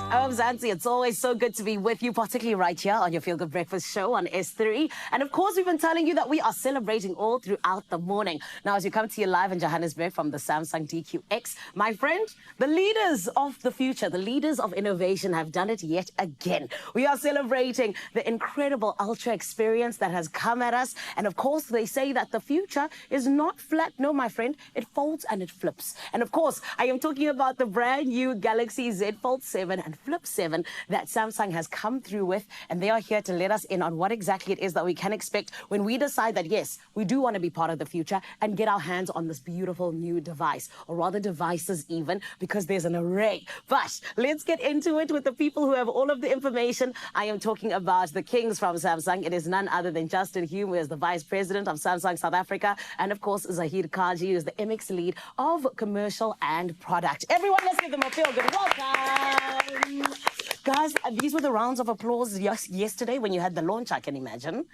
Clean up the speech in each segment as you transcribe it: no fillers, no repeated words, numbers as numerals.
I'm Zanzi. It's always so good to be with you, particularly right here on your Feel Good Breakfast show on S3. And of course, we've been telling you that we are celebrating all throughout the morning. Now, as you come to you live in Johannesburg from the Samsung DQX, my friend, the leaders of the future, the leaders of innovation have done it yet again. We are celebrating the incredible Ultra experience that has come at us. And of course, they say that the future is not flat. No, my friend, it folds and it flips. And of course, I am talking about the brand new Galaxy Z Fold 7 and Flip 7 that Samsung has come through with, and they are here to let us in on what exactly it is that we can expect when we decide that, yes, we do want to be part of the future and get our hands on this beautiful new device, or rather devices even, because there's an array. But let's get into it with the people who have all of the information. I am talking about the kings from Samsung. It is none other than Justin Hume, who is the Vice President of Samsung South Africa, and of course, Zahir Kaji, who is the MX lead of commercial and product. Everyone, let's give them a feel good welcome. Guys, these were the rounds of applause yesterday when you had the launch, I can imagine.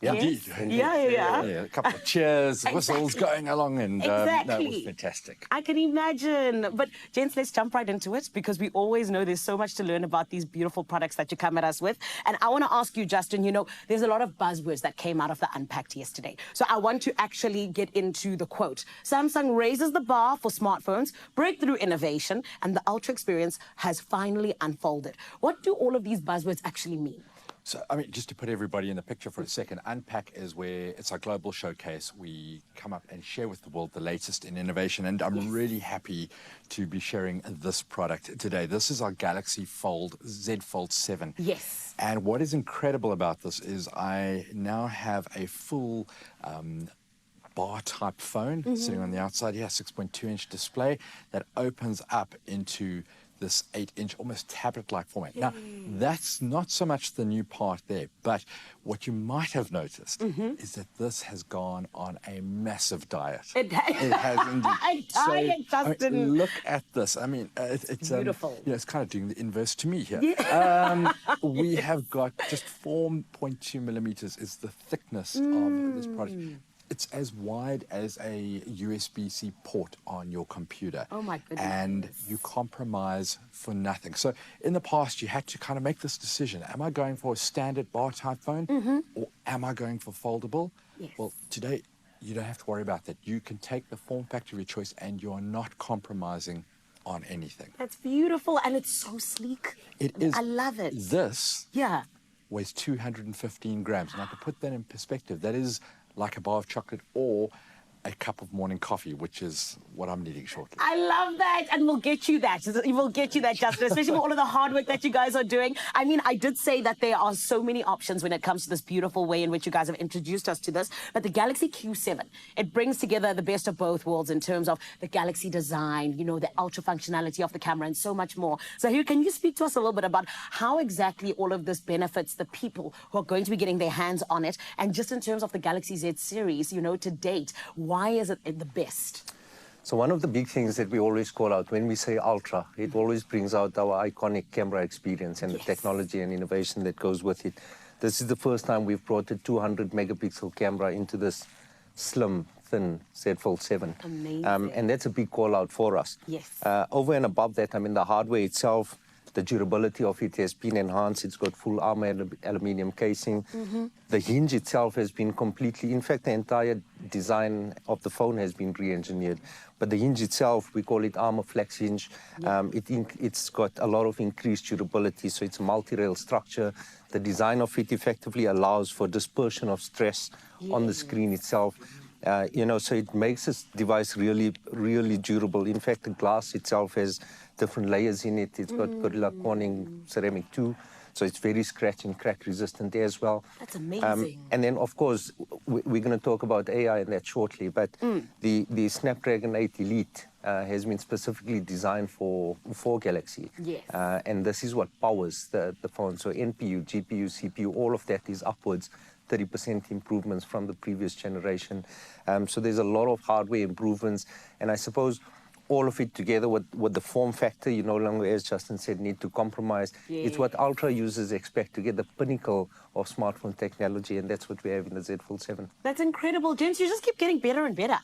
Yeah, yes. indeed. Yeah. A couple of cheers, whistles going along, and that was fantastic. I can imagine. But, gents, let's jump right into it, because we always know there's so much to learn about these beautiful products that you come at us with. And I want to ask you, Justin, you know, there's a lot of buzzwords that came out of the Unpacked yesterday. So I want to actually get into the quote. Samsung raises the bar for smartphones, breakthrough innovation, and the Ultra experience has finally unfolded. What do all of these buzzwords actually mean? So, I mean, just to put everybody in the picture for a second, Unpack is where it's our global showcase. We come up and share with the world the latest in innovation, and I'm really happy to be sharing this product today. This is our Galaxy Z Fold 7. Yes. And what is incredible about this is I now have a full bar-type phone sitting on the outside here, 6.2-inch display that opens up into this 8-inch, almost tablet-like format. Now, that's not so much the new part there, but what you might have noticed is that this has gone on a massive diet. It has indeed. Diet, Justin. I mean, look at this. I mean, it's beautiful. You know, it's kind of doing the inverse to me here. Yeah. We have got just 4.2 millimeters is the thickness of this product. It's as wide as a USB-C port on your computer. Oh, my goodness. And you compromise for nothing. So in the past, you had to kind of make this decision. Am I going for a standard bar-type phone, or am I going for foldable? Yes. Well, today, you don't have to worry about that. You can take the form factor of your choice, and you're not compromising on anything. That's beautiful, and it's so sleek. It is. I love it. This Yeah. weighs 215 grams. And I can put that in perspective. That is like a bar of chocolate or a cup of morning coffee, which is what I'm needing shortly. I love that, and we'll get you that. We'll get you that, Justin, especially with all of the hard work that you guys are doing. I mean, I did say that there are so many options when it comes to this beautiful way in which you guys have introduced us to this, but the Galaxy Q7, it brings together the best of both worlds in terms of the Galaxy design, you know, the ultra functionality of the camera, and so much more. So here, can you speak to us a little bit about how exactly all of this benefits the people who are going to be getting their hands on it, and just in terms of the Galaxy Z series, you know, to date, why is it the best? So one of the big things that we always call out when we say Ultra, it always brings out our iconic camera experience and the technology and innovation that goes with it. This is the first time we've brought a 200 megapixel camera into this slim, thin Z Fold 7. Amazing. And that's a big call out for us. Yes. Over and above that, I mean, the hardware itself, the durability of it has been enhanced. It's got full armor aluminum casing. The hinge itself has been completely, in fact, the entire design of the phone has been re-engineered. But the hinge itself, we call it armor flex hinge. It's got a lot of increased durability, so it's a multi-rail structure. The design of it effectively allows for dispersion of stress on the screen itself. You know, so it makes this device really, really durable. In fact, the glass itself has different layers in it. It's got Gorilla Corning ceramic too, so it's very scratch and crack resistant as well. That's amazing. And then, of course, we're going to talk about AI in that shortly, but the Snapdragon 8 Elite has been specifically designed for Galaxy. Yes. And this is what powers the phone. So NPU, GPU, CPU, all of that is upwards 30% improvements from the previous generation. So there's a lot of hardware improvements, and I suppose all of it together with the form factor, you no longer, as Justin said, need to compromise. It's what Ultra users expect, to get the pinnacle of smartphone technology, and that's what we have in the Z Fold 7. That's incredible, gents. You just keep getting better and better.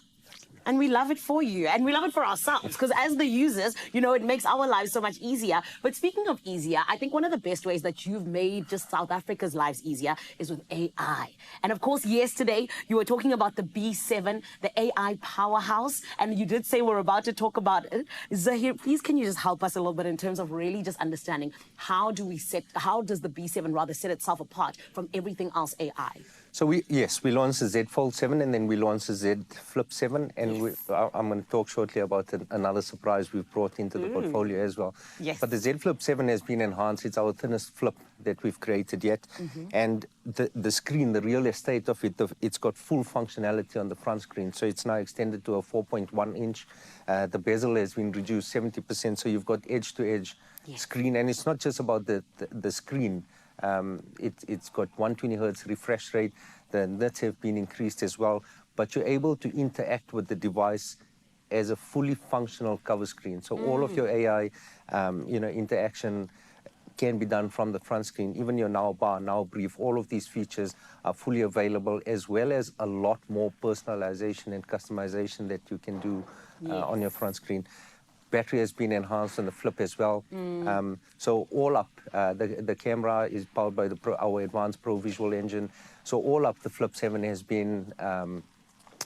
And we love it for you. And we love it for ourselves because as the users, you know, it makes our lives so much easier. But speaking of easier, I think one of the best ways that you've made just South Africa's lives easier is with AI. And of course, yesterday, you were talking about the B7, the AI powerhouse. And you did say we're about to talk about it. Zahir, please, can you just help us a little bit in terms of really just understanding how does the B7 rather set itself apart from everything else AI? So we launched the Z Fold 7 and then we launched the Z Flip 7, and Yes. I'm going to talk shortly about another surprise we've brought into the portfolio as well. Yes. But the Z Flip 7 has been enhanced. It's our thinnest flip that we've created yet. And the screen, the real estate of it, it's got full functionality on the front screen. So it's now extended to a 4.1 inch. The bezel has been reduced 70%. So you've got edge-to-edge screen. And it's not just about the screen. It's got 120 hertz refresh rate. The nits have been increased as well, but you're able to interact with the device as a fully functional cover screen. So all of your AI, interaction can be done from the front screen. Even your now bar, now brief, all of these features are fully available, as well as a lot more personalization and customization that you can do on your front screen. Battery has been enhanced on the Flip as well. So all up, the camera is powered by our advanced Pro Visual engine. So all up, the Flip 7 has been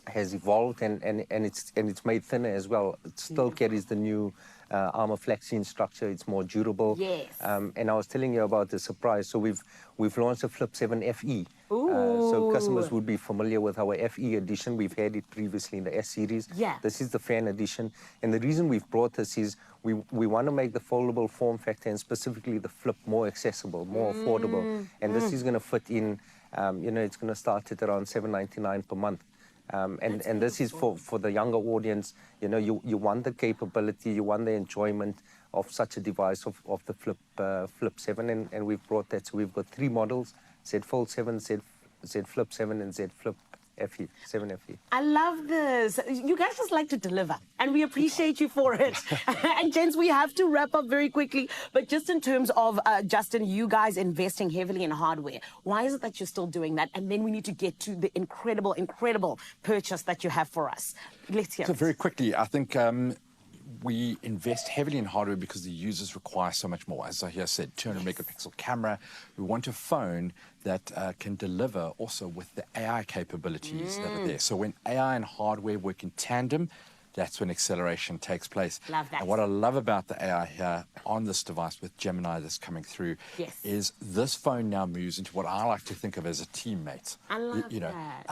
has evolved and it's made thinner as well. It still carries the new armor flexion structure. It's more durable. Yes. And I was telling you about the surprise. So we've launched a Flip 7 FE. So customers would be familiar with our FE edition. We've had it previously in the S series. Yeah. This is the fan edition. And the reason we've brought this is we want to make the foldable form factor and specifically the Flip more accessible, more affordable. And this is going to fit in, it's going to start at around $7.99 per month. And this is for the younger audience. You want the capability, you want the enjoyment of such a device of the Flip 7, and we've brought that. So we've got 3 models: Z Fold 7, Z Flip 7, and Z Flip FE, 7 FE. I love this. You guys just like to deliver, and we appreciate you for it. And gents, we have to wrap up very quickly, but just in terms of, Justin, you guys investing heavily in hardware, why is it that you're still doing that? And then we need to get to the incredible, incredible purchase that you have for us. Let's hear So it. very quickly, I think we invest heavily in hardware because the users require so much more. As Zahir said, 200 megapixel camera. We want a phone that can deliver also with the AI capabilities that are there. So when AI and hardware work in tandem, that's when acceleration takes place. Love that. And what I love about the AI here on this device with Gemini that's coming through is this phone now moves into what I like to think of as a teammate. I love that.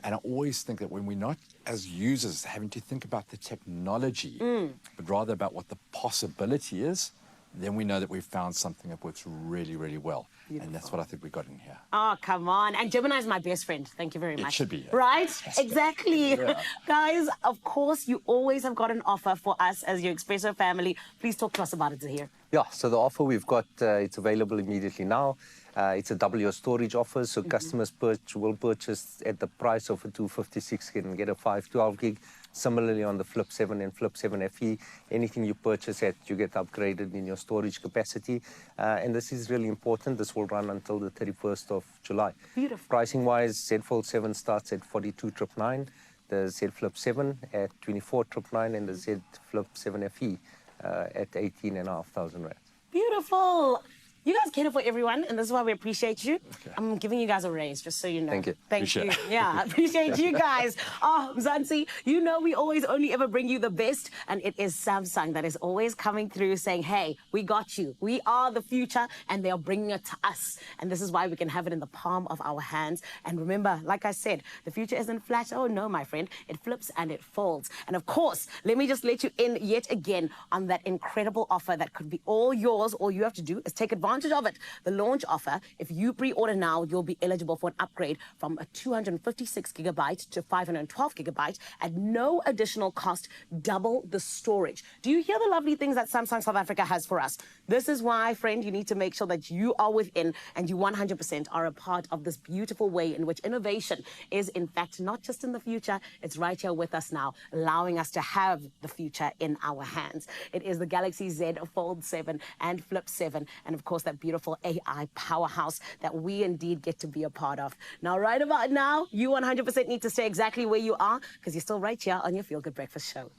And I always think that when we're not, as users, having to think about the technology, but rather about what the possibility is, then we know that we've found something that works really, really well. Beautiful. And that's what I think we got in here. Oh, come on. And Gemini is my best friend. Thank you very much. It should be. Right? Exactly. Yeah. Guys, of course, you always have got an offer for us as your Expresso family. Please talk to us about it, Zahir. Yeah, so the offer we've got, it's available immediately now. It's a double your storage offer, so customers will purchase at the price of a 256 gig and get a 512 gig. Similarly on the Flip 7 and Flip 7 FE, anything you purchase at, you get upgraded in your storage capacity. And this is really important. This will run until the 31st of July. Beautiful. Pricing-wise, Z Fold 7 starts at 42,999, the Z Flip 7 at 24,999, and the Z Flip 7 FE at 18,500 rand. Beautiful. You guys cater for everyone, and this is why we appreciate you. Okay. I'm giving you guys a raise, just so you know. Thank you. Thank you. Yeah, I appreciate you guys. Oh, Mzansi, you know we always only ever bring you the best, and it is Samsung that is always coming through saying, hey, we got you. We are the future, and they are bringing it to us. And this is why we can have it in the palm of our hands. And remember, like I said, the future isn't flat. Oh, no, my friend. It flips and it folds. And of course, let me just let you in yet again on that incredible offer that could be all yours. All you have to do is take advantage of it. The launch offer, if you pre-order now, you'll be eligible for an upgrade from a 256 gigabyte to 512 gigabyte at no additional cost, double the storage. Do you hear the lovely things that Samsung South Africa has for us? This is why, friend, you need to make sure that you are within and you 100% are a part of this beautiful way in which innovation is, in fact, not just in the future, it's right here with us now, allowing us to have the future in our hands. It is the Galaxy Z Fold 7 and Flip 7, and of course, course, that beautiful AI powerhouse that we indeed get to be a part of. Now, right about now, you 100% need to stay exactly where you are because you're still right here on your Feel Good Breakfast Show.